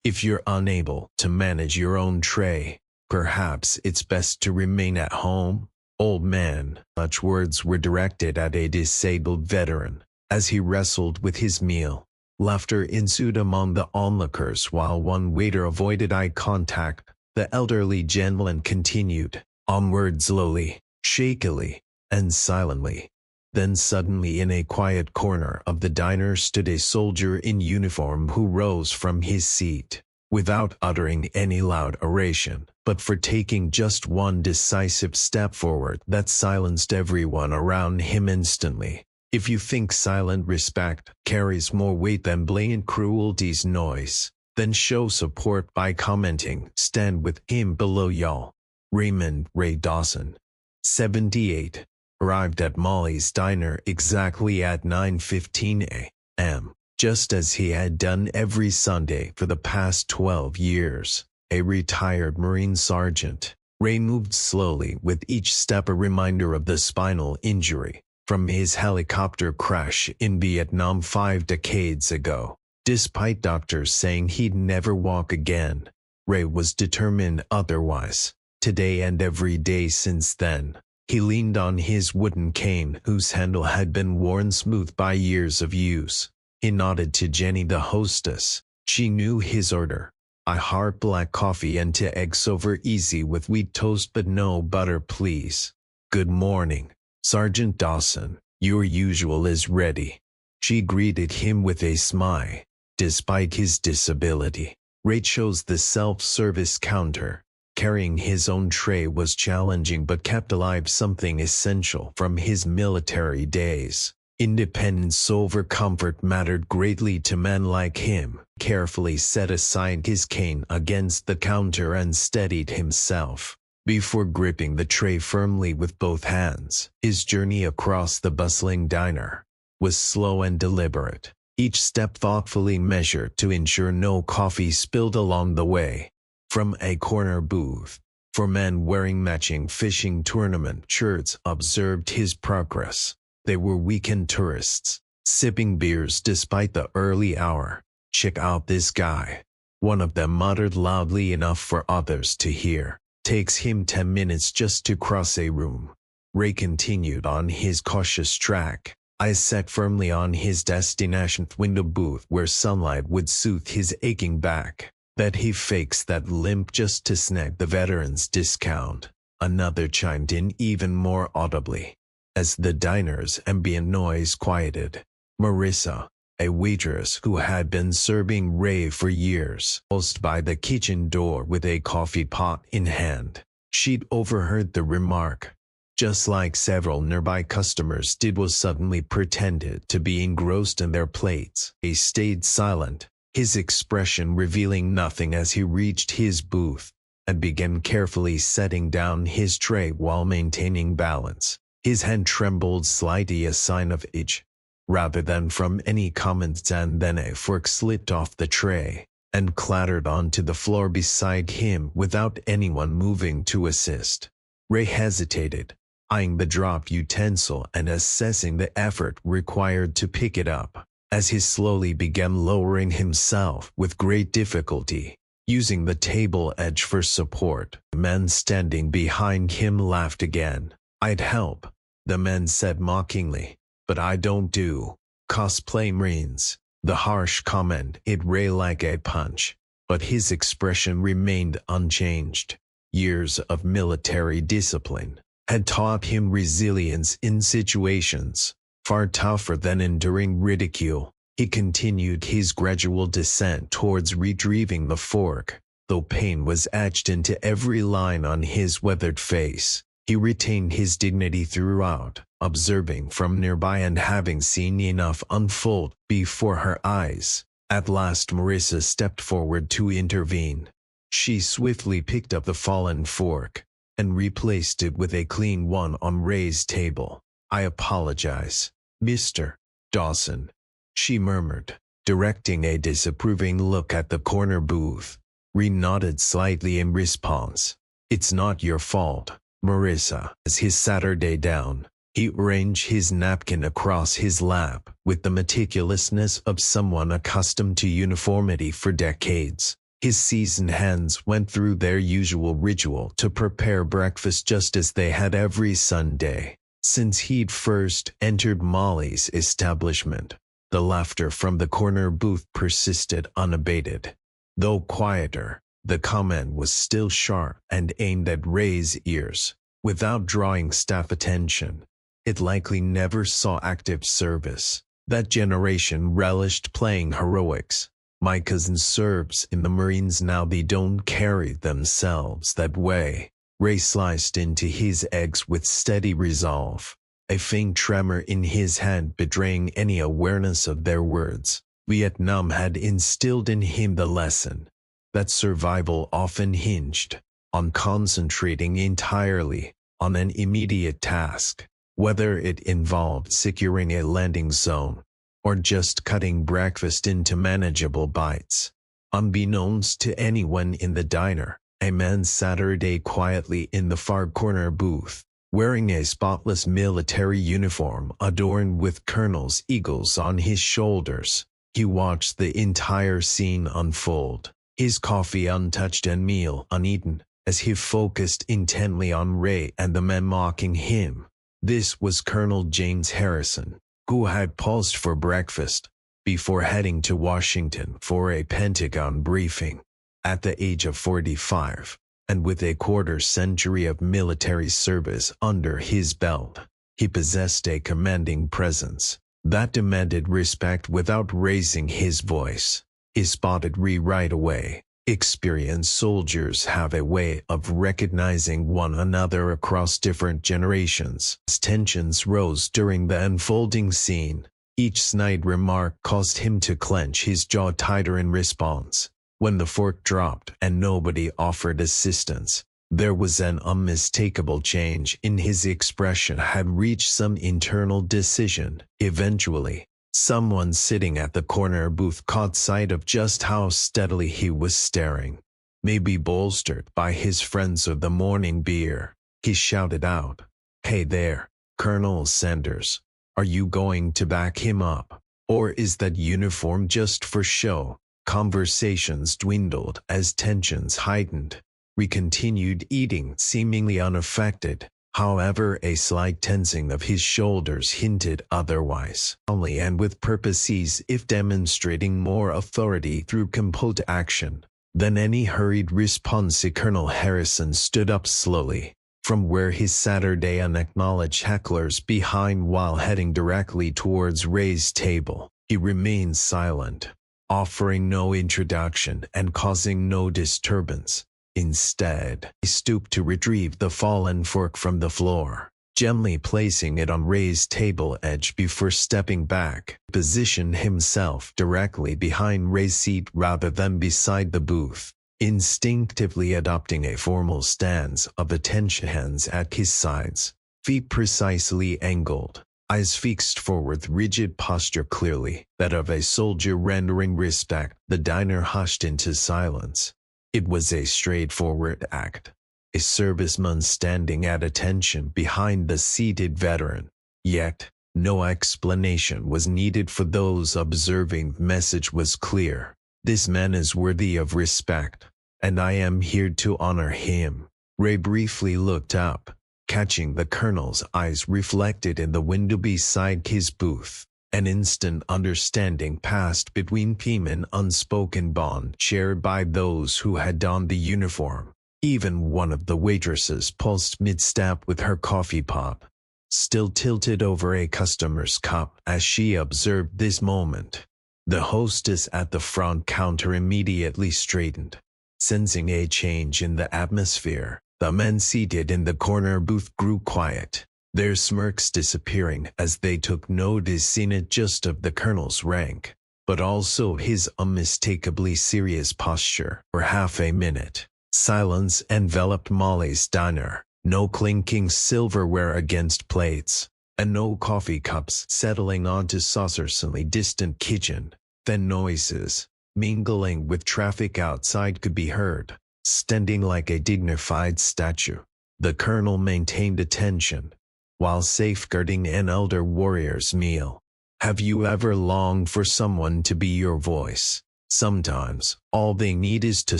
If you're unable to manage your own tray, perhaps it's best to remain at home. Old man. Such words were directed at a disabled veteran. As he wrestled with his meal, laughter ensued among the onlookers while one waiter avoided eye contact. The elderly gentleman continued, onward slowly, shakily, and silently. Then suddenly in a quiet corner of the diner stood a soldier in uniform who rose from his seat, without uttering any loud oration, but for taking just one decisive step forward that silenced everyone around him instantly. If you think silent respect carries more weight than blatant cruelty's noise, then show support by commenting, "Stand with him below y'all." Raymond Ray Dawson, 78, arrived at Molly's diner exactly at 9:15 a.m., just as he had done every Sunday for the past 12 years. A retired Marine sergeant, Ray moved slowly with each step, a reminder of the spinal injury from his helicopter crash in Vietnam 5 decades ago. Despite doctors saying he'd never walk again, Ray was determined otherwise. Today and every day since then, he leaned on his wooden cane whose handle had been worn smooth by years of use. He nodded to Jenny, the hostess. She knew his order. "I heart black coffee and 2 eggs over easy with wheat toast but no butter please." "Good morning, Sergeant Dawson. Your usual is ready." She greeted him with a smile. Despite his disability, Ray chose the self-service counter. Carrying his own tray was challenging but kept alive something essential from his military days. Independence over comfort mattered greatly to men like him. Carefully set aside his cane against the counter and steadied himself before gripping the tray firmly with both hands. His journey across the bustling diner was slow and deliberate, each step thoughtfully measured to ensure no coffee spilled along the way. From a corner booth, 4 men wearing matching fishing tournament shirts observed his progress. They were weekend tourists, sipping beers despite the early hour. "Check out this guy," one of them muttered loudly enough for others to hear. "Takes him 10 minutes just to cross a room." Ray continued on his cautious track, eyes set firmly on his destination, window booth where sunlight would soothe his aching back. "Bet he fakes that limp just to snag the veteran's discount." Another chimed in even more audibly. As the diner's ambient noise quieted, Marissa, a waitress who had been serving Ray for years, paused by the kitchen door with a coffee pot in hand. She'd overheard the remark, just like several nearby customers did, was suddenly pretended to be engrossed in their plates. He stayed silent, his expression revealing nothing as he reached his booth and began carefully setting down his tray while maintaining balance. His hand trembled slightly, a sign of age, rather than from any comments, and then a fork slipped off the tray and clattered onto the floor beside him without anyone moving to assist. Ray hesitated, eyeing the dropped utensil and assessing the effort required to pick it up. As he slowly began lowering himself with great difficulty, using the table edge for support, the man standing behind him laughed again. "I'd help," the man said mockingly, "but I don't do cosplay Marines." The harsh comment hit Ray like a punch, but his expression remained unchanged. Years of military discipline had taught him resilience in situations far tougher than enduring ridicule. He continued his gradual descent towards retrieving the fork, though pain was etched into every line on his weathered face. He retained his dignity throughout, observing from nearby and having seen enough unfold before her eyes. At last Marissa stepped forward to intervene. She swiftly picked up the fallen fork and replaced it with a clean one on Ray's table. "I apologize, Mr. Dawson," she murmured, directing a disapproving look at the corner booth. Ray nodded slightly in response. "It's not your fault, Marissa." As he sat her down, he arranged his napkin across his lap with the meticulousness of someone accustomed to uniformity for decades. His seasoned hands went through their usual ritual to prepare breakfast just as they had every Sunday since he'd first entered Molly's establishment. The laughter from the corner booth persisted unabated. Though quieter, the comment was still sharp and aimed at Ray's ears. Without drawing staff attention, it likely never saw active service. That generation relished playing heroics. My cousin serves in the Marines now. They don't carry themselves that way. Ray sliced into his eggs with steady resolve, a faint tremor in his hand betraying any awareness of their words. Vietnam had instilled in him the lesson that survival often hinged on concentrating entirely on an immediate task, whether it involved securing a landing zone or just cutting breakfast into manageable bites. Unbeknownst to anyone in the diner, a man sat quietly in the far corner booth, wearing a spotless military uniform adorned with colonel's eagles on his shoulders. He watched the entire scene unfold, his coffee untouched and meal uneaten, as he focused intently on Ray and the men mocking him. This was Colonel James Harrison, who had paused for breakfast before heading to Washington for a Pentagon briefing. At the age of 45, and with a quarter-century of military service under his belt, he possessed a commanding presence that demanded respect without raising his voice. He spotted Ray right away. Experienced soldiers have a way of recognizing one another across different generations. As tensions rose during the unfolding scene, each snide remark caused him to clench his jaw tighter in response. When the fork dropped and nobody offered assistance, there was an unmistakable change in his expression. Had reached some internal decision. Eventually, someone sitting at the corner booth caught sight of just how steadily he was staring. Maybe bolstered by his friends of the morning beer, he shouted out, "Hey there, Colonel Sanders, are you going to back him up? Or is that uniform just for show?" Conversations dwindled as tensions heightened. We continued eating, seemingly unaffected. However, a slight tensing of his shoulders hinted otherwise. Only and with purposes, if demonstrating more authority through composed action than any hurried response. Colonel Harrison stood up slowly from where his Saturday unacknowledged hecklers behind while heading directly towards Ray's table. He remained silent, offering no introduction and causing no disturbance. Instead, he stooped to retrieve the fallen fork from the floor, gently placing it on Ray's table edge before stepping back, positioned himself directly behind Ray's seat rather than beside the booth, instinctively adopting a formal stance of attention, hands at his sides, feet precisely angled, eyes fixed forward, rigid posture clearly that of a soldier rendering respect. The diner hushed into silence. It was a straightforward act, a serviceman standing at attention behind the seated veteran. Yet, no explanation was needed for those observing. The message was clear. This man is worthy of respect, and I am here to honor him. Ray briefly looked up, catching the colonel's eyes reflected in the window beside his booth. An instant understanding passed between him, an unspoken bond shared by those who had donned the uniform. Even one of the waitresses paused mid-step with her coffee pot still tilted over a customer's cup as she observed this moment. The hostess at the front counter immediately straightened, sensing a change in the atmosphere. The men seated in the corner booth grew quiet, their smirks disappearing as they took notice not just of the colonel's rank, but also his unmistakably serious posture. For half a minute, silence enveloped Molly's diner. No clinking silverware against plates, and no coffee cups settling onto saucers in the distant kitchen. Then noises, mingling with traffic outside, could be heard. Standing like a dignified statue, the colonel maintained attention while safeguarding an elder warrior's meal. Have you ever longed for someone to be your voice? Sometimes, all they need is to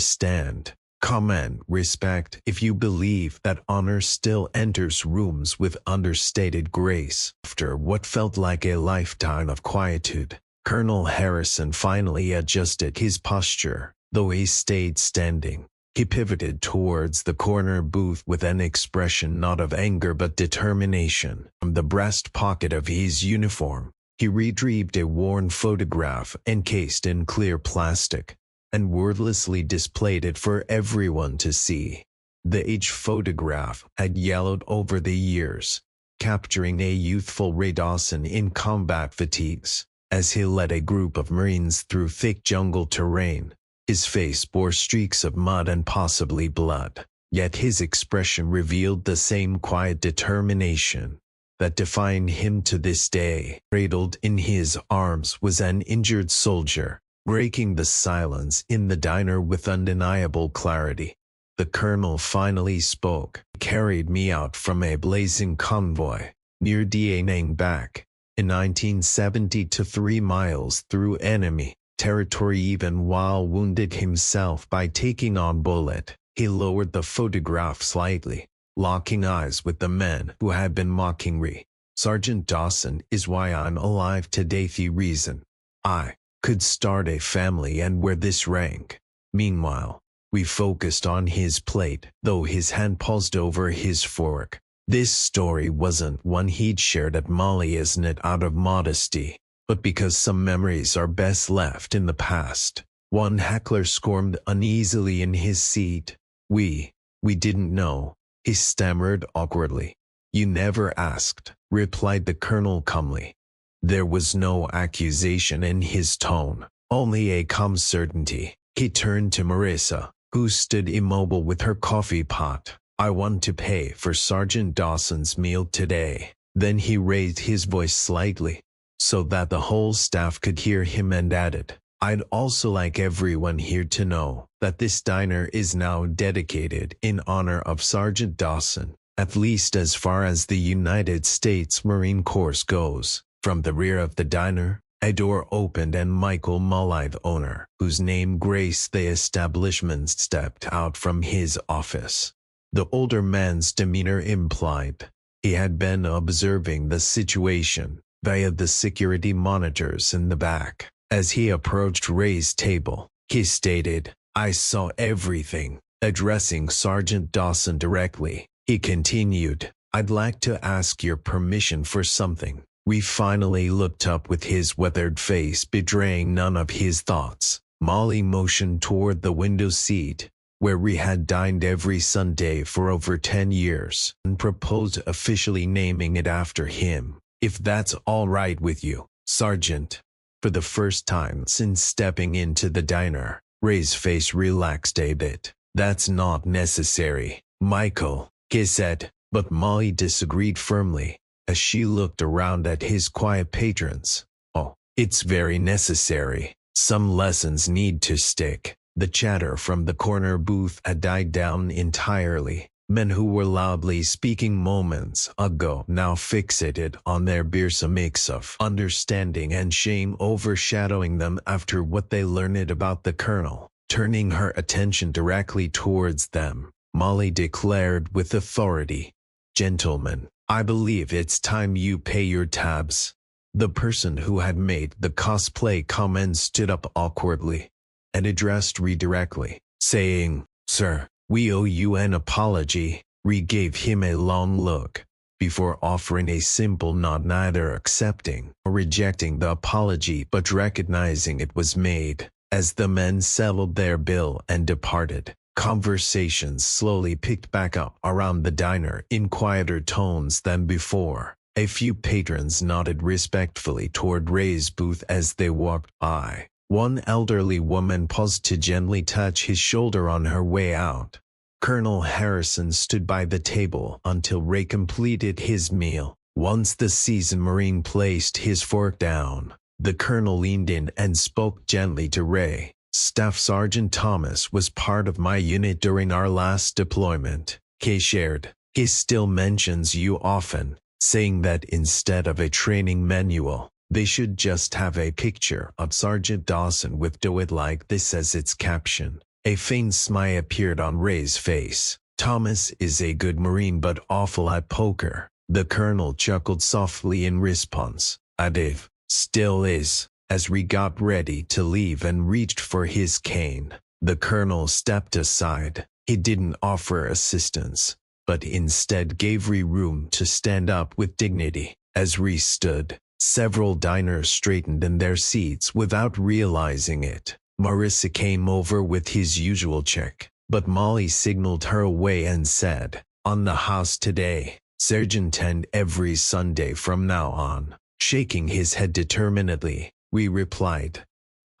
stand, command respect if you believe that honor still enters rooms with understated grace. After what felt like a lifetime of quietude, Colonel Harrison finally adjusted his posture, though he stayed standing. He pivoted towards the corner booth with an expression not of anger but determination. From the breast pocket of his uniform, he retrieved a worn photograph encased in clear plastic, and wordlessly displayed it for everyone to see. The aged photograph had yellowed over the years, capturing a youthful Ray Dawson in combat fatigues, as he led a group of Marines through thick jungle terrain. His face bore streaks of mud and possibly blood, yet his expression revealed the same quiet determination that defined him to this day. Cradled in his arms was an injured soldier, breaking the silence in the diner with undeniable clarity. The colonel finally spoke. He carried me out from a blazing convoy near Da Nang back in 1970 to 3 miles through enemy territory even while wounded himself by taking on Bullied. He lowered the photograph slightly, locking eyes with the man who had been mocking me. Sergeant Dawson is why I'm alive today. The reason I could start a family and wear this rank. Meanwhile, we focused on his plate, though his hand paused over his fork. This story wasn't one he'd shared at Molly, isn't it, out of modesty, but because some memories are best left in the past. One heckler squirmed uneasily in his seat. We didn't know, he stammered awkwardly. You never asked, replied the colonel calmly. There was no accusation in his tone, only a calm certainty. He turned to Marissa, who stood immobile with her coffee pot. I want to pay for Sergeant Dawson's meal today. Then he raised his voice slightly, so that the whole staff could hear him, and added, I'd also like everyone here to know that this diner is now dedicated in honor of Sergeant Dawson, at least as far as the United States Marine Corps goes. From the rear of the diner, a door opened and Michael Mulley, the owner, whose name graced the establishment, stepped out from his office. The older man's demeanor implied he had been observing the situation via the security monitors in the back. As he approached Ray's table, he stated, I saw everything. Addressing Sergeant Dawson directly, he continued, I'd like to ask your permission for something. We finally looked up with his weathered face betraying none of his thoughts. Molly motioned toward the window seat, where we had dined every Sunday for over 10 years, and proposed officially naming it after him. If that's all right with you, Sergeant. For the first time since stepping into the diner, Ray's face relaxed a bit. That's not necessary, Michael, he said, but Molly disagreed firmly, as she looked around at his quiet patrons. Oh, it's very necessary. Some lessons need to stick. The chatter from the corner booth had died down entirely. Men who were loudly speaking moments ago now fixated on their beers, a mix of understanding and shame overshadowing them after what they learned about the colonel. Turning her attention directly towards them, Molly declared with authority, Gentlemen, I believe it's time you pay your tabs. The person who had made the cosplay comment stood up awkwardly and addressed Ree directly, saying, Sir, we owe you an apology. Ree gave him a long look before offering a simple nod, neither accepting or rejecting the apology but recognizing it was made. As the men settled their bill and departed, conversations slowly picked back up around the diner in quieter tones than before. A few patrons nodded respectfully toward Ray's booth as they walked by. One elderly woman paused to gently touch his shoulder on her way out. Colonel Harrison stood by the table until Ray completed his meal. Once the seasoned Marine placed his fork down, the colonel leaned in and spoke gently to Ray. Staff Sergeant Thomas was part of my unit during our last deployment, he shared. He still mentions you often, saying that instead of a training manual, They should just have a picture of Sergeant Dawson with "Do It Like This" as its caption. A faint smile appeared on Ray's face. Thomas is a good Marine but awful at poker. The Colonel chuckled softly in response. Dave still is. As Ray got ready to leave and reached for his cane, the Colonel stepped aside. He didn't offer assistance, but instead gave Ray room to stand up with dignity. As Ray stood, several diners straightened in their seats without realizing it. Marissa came over with his usual check, but Molly signaled her away and said, "On the house today, Sergeant, and every Sunday from now on." Shaking his head determinedly, we replied,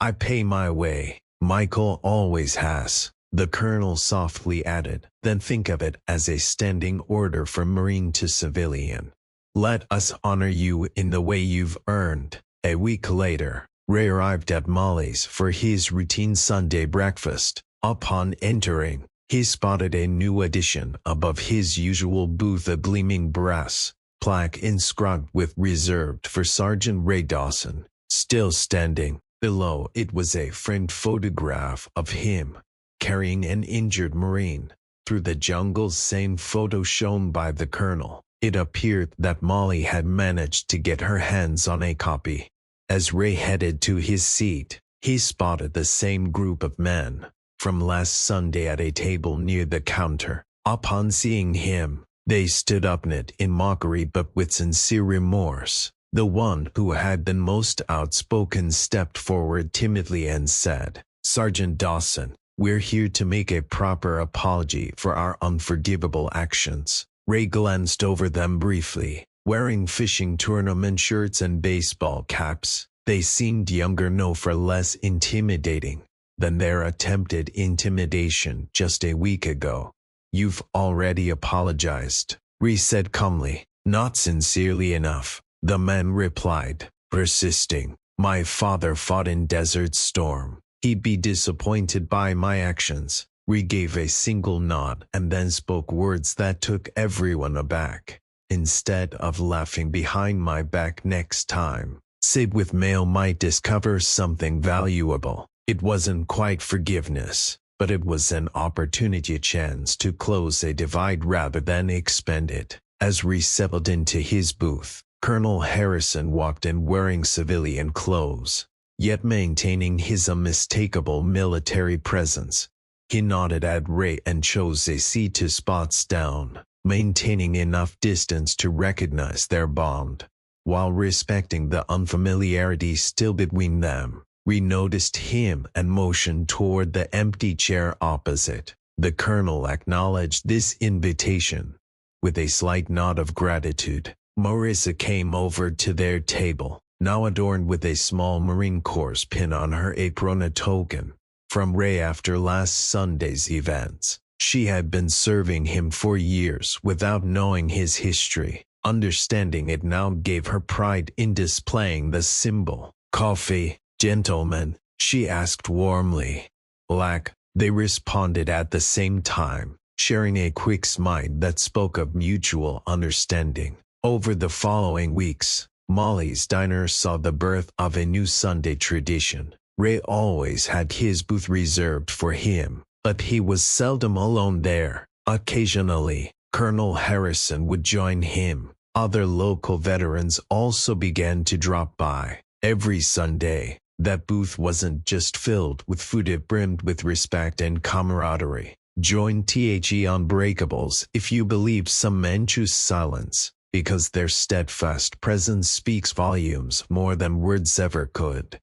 "I pay my way. Michael always has." The Colonel softly added, "Then think of it as a standing order from Marine to civilian. Let us honor you in the way you've earned." A week later, Ray arrived at Molly's for his routine Sunday breakfast. Upon entering, he spotted a new addition above his usual booth, a gleaming brass plaque inscribed with "Reserved for Sergeant Ray Dawson." Still standing below it was a framed photograph of him carrying an injured Marine through the jungle, same photo shown by the Colonel. It appeared that Molly had managed to get her hands on a copy. As Ray headed to his seat, he spotted the same group of men from last Sunday at a table near the counter. Upon seeing him, they stood up, not in mockery but with sincere remorse. The one who had been most outspoken stepped forward timidly and said, "Sergeant Dawson, we're here to make a proper apology for our unforgivable actions." Ray glanced over them briefly. Wearing fishing tournament shirts and baseball caps, they seemed younger, no far less intimidating than their attempted intimidation just a week ago. "You've already apologized," Ray said calmly. "Not sincerely enough," the man replied, persisting. "My father fought in Desert Storm. He'd be disappointed by my actions." Ray gave a single nod and then spoke words that took everyone aback. "Instead of laughing behind my back next time, Sid with mail might discover something valuable." It wasn't quite forgiveness, but it was an opportunity, a chance to close a divide rather than expand it. As Ray settled into his booth, Colonel Harrison walked in wearing civilian clothes, yet maintaining his unmistakable military presence. He nodded at Ray and chose a seat 2 spots down, maintaining enough distance to recognize their bond, while respecting the unfamiliarity still between them. Ray noticed him and motioned toward the empty chair opposite. The Colonel acknowledged this invitation with a slight nod of gratitude. Marissa came over to their table, now adorned with a small Marine Corps pin on her apron, a token from Ray after last Sunday's events. She had been serving him for years without knowing his history. Understanding it now gave her pride in displaying the symbol. "Coffee, gentlemen?" she asked warmly. "Black," they responded at the same time, sharing a quick smile that spoke of mutual understanding. Over the following weeks, Molly's diner saw the birth of a new Sunday tradition. Ray always had his booth reserved for him, but he was seldom alone there. Occasionally, Colonel Harrison would join him. Other local veterans also began to drop by. Every Sunday, that booth wasn't just filled with food, it brimmed with respect and camaraderie. Join The Unbreakables if you believe some men choose silence, because their steadfast presence speaks volumes more than words ever could.